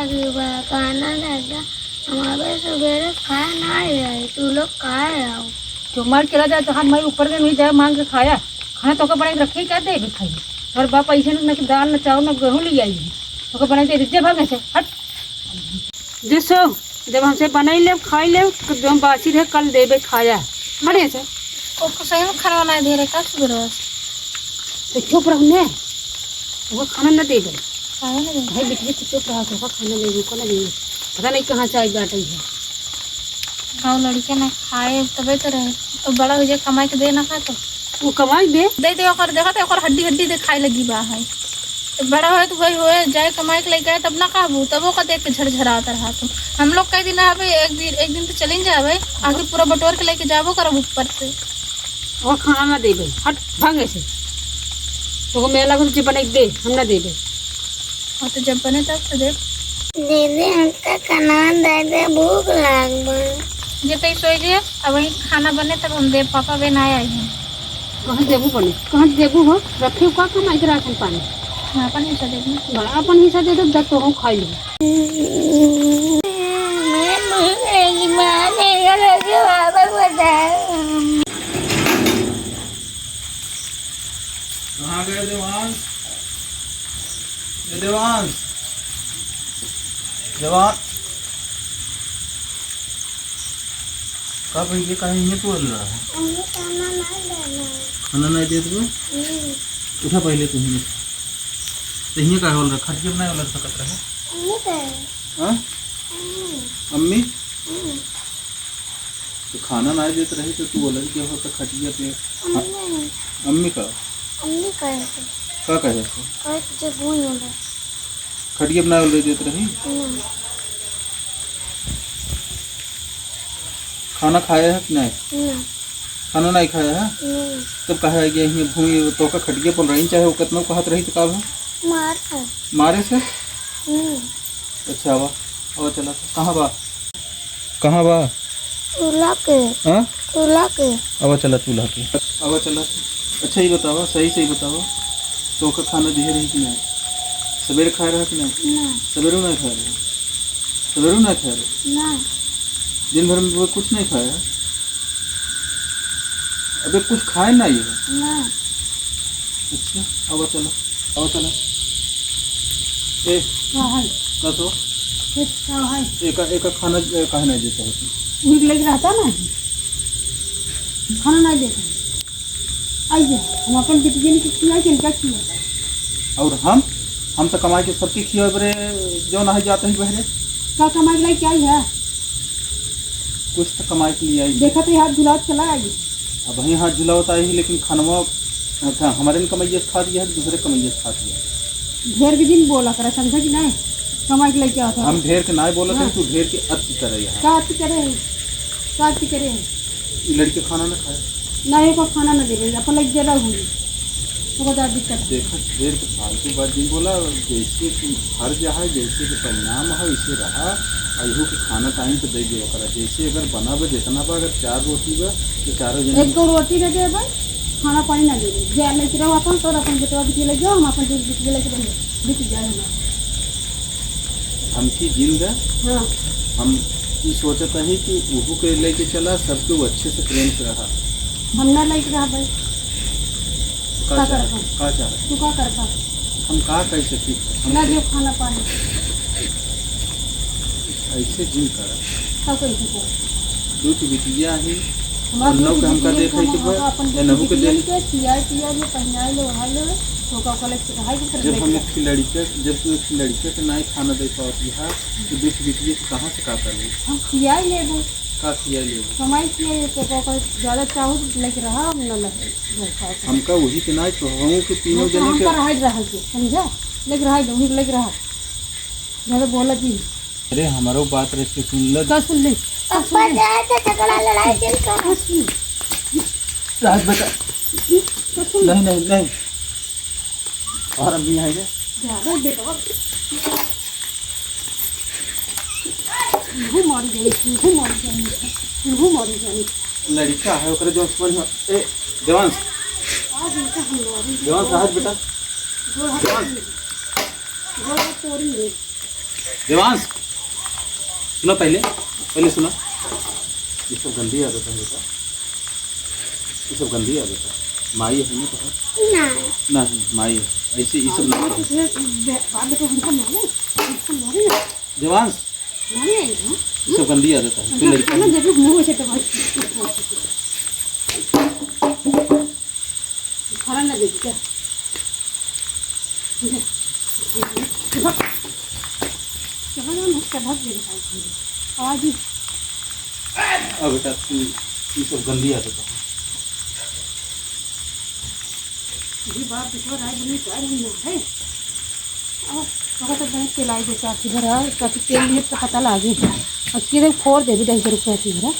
लगी बा खाना दादा हमारे सवेरे खाया ना है तू लोग खाए आओ जो मार चला जाए तो हाथ मारी ऊपर के नहीं जाए मांग के खाया खाना तो बना के रखे क्या दे भी खाई और बाप पैसे न दाल न चावल न गेहूँ ले आई तो बना दे रिजे भागे से हट जिसो जब हमसे बनाई ले खाई ले जो हम बासी रहे कल देवे खाया बने से उसको सही में खाना बना दे रहे का सुबह तो चुप रहो ने वो खाना न दे गए खाना ना दे भाई बेटी चुप रहा तो खाना दे को ना दे पता नहीं कहाँ से आई बात है गाँव लड़के ना खाए तबे तो रहे तो बड़ा हो जाए कमाई के दे ना खा तो वो कमाई दे ओकर देखा तो ओकर हड्डी हड्डी दिखाई लगी बा है तो बड़ा होए तो भाई होए जाए कमाई के लेके गए तब ना कहबू तब वो का देख के झरझराता रहा तुम हम लोग कई दिन आवे एक दिन तो चलिन जावे आगे पूरा बटोर के लेके जाबो करब ऊपर से और खाना ना दे हट भागे से तो मेला को तुझे बना दे हम ना दे और तो जब बने तब तो दे हमका खाना दे दे भूख लाग जे तई सोई जे अब वही खाना बने तब हम दे पापा बे ना आई हैं कहाँ देबू बने कहाँ देबू हो रखे का कमाई के राशन पानी हाँ अपन हिस्सा दे दूँ बड़ा अपन हिस्सा दे दो जब तो हम खाई लो मैं भूख लगी माँ देगा लगे बाबा बता कहाँ गए देवांश देवांश देवांश कब ये कहीं नहीं बोल रहा है खाना नहीं दे दो उठा पहले तुम ही का होल रखा जब नहीं होल सकत रहे हाँ अम्मी तो खाना नहीं देते रही तो तू बोल क्या होता खटिया पे अम्मी का क्या कहे खटिया बना देते रही खाना खाया है कि नहीं खाना नहीं खाया है तब कहा गया ये भूमि तो का खटिया पल रही चाहे वो कितना कहत रही तो का मारे से अच्छा वाह और चला कहाँ बा चूल्हा के अब चला चूल्हा के अब चला अच्छा ही बताओ सही बताओ तो का खाना दे रही कि नहीं सवेरे खा रहा कि नहीं सवेरे नहीं खा रहे दिन भर में वो कुछ नहीं खाया अबे कुछ खाए ना ये अच्छा अब चला ए का तो एक खाना कहा नहीं देता है भूख लग रहा था ना खाना नहीं देता आइए हम अपन बेटी की खिला के क्या खिला और हम तो कमाई के सबके खिया बरे जो ना जाते ही बहरे क्या कमाई के लिए क्या है कुछ तो कमाई के लिए आई देखा तो हाथ झुला चला आई अब वहीं हाथ झुलावता ही लेकिन खानवा हमारे ने कमाइए से खा दिया है दूसरे कमाइए से खा दिया ढेर के दिन बोला करे समझा कि नहीं कमाई के लिए क्या होता हम ढेर के नहीं बोला थे तू ढेर के अति करे यहाँ क्या अति करे ये लड़के खाना ना खाए नहीं को खाना ना दे रही अपन लग ज्यादा हुई तो बता दिक्कत देखा ढेर के फालतू बात दिन बोला जैसे हर जहाँ जैसे के परिणाम है वैसे रहा अहू के खाना टाइम पे दे दिया करा जैसे अगर बना बा जितना बा अगर 4 रोटी बा तो चारों जन एक दो रोटी दे दे भाई खाना पानी ना दे जे लेके रहो अपन तो अपन बेटवा बिटी लग जाओ हम अपन बिटी लेके रहो बिटी जाए हमारा हमकी जिंद है हाँ हम ये सोचता है कि वहू के लेके चला सबके वो अच्छे से प्रेम से रहा हम ना लेके रहा भाई का चाह तू क्या करता हम का कह सकती ना हम जो खाना पानी ऐसे जिन करा सब कोई कर दो की बिटिया ही हमारा लोग के हमका देख है कि अपन या नहु के देख के पिया ले पहनाए ले वहां ले तो का कॉलेज से कहाई कर जब हम एक लड़के जब तू एक लड़के के नहीं खाना दे पाती है तो बीच बिटिया से कहाँ से का कर ले हम पिया ले भाई का किया ले कमाई किए तो का ज्यादा चाहू लेके रहा हम ना लगे हमका वही के नहीं तो हम के तीनों जने हम के कर रहा के समझा लेके रहा दो लेके रहा ज्यादा बोला जी अरे हमारो बात रे से सुन ले का सुन ले अपा जाए तो झगड़ा लड़ाई दिल का राज बेटा नहीं और अभी आएंगे ज्यादा बेटा वो मार जाए लड़का है ओकरे जो समझ में ए देवांश आज इनका हम लोग देवांश राज बेटा वो तोड़ी रे देवांश सुनो, पहले सुनो। ये सब गंदी आदत है बेटा, ये सब गंदी आदत है। माई है ना तो नहीं, माई है ऐसे ये सब ना करो। देवांश ये सब गंदी आदत है, तू लड़का है। खाना ना दे क्या आवाज अब बेटा तू ये सब गंदी आदत है। जी बाप बिठो राय बनी क्या नहीं है और तो बने तेलाई दे चाची घर आ चाची तेल लिए तो पता लागे अब किधर फोड़ दे भी 10 रुपये की घर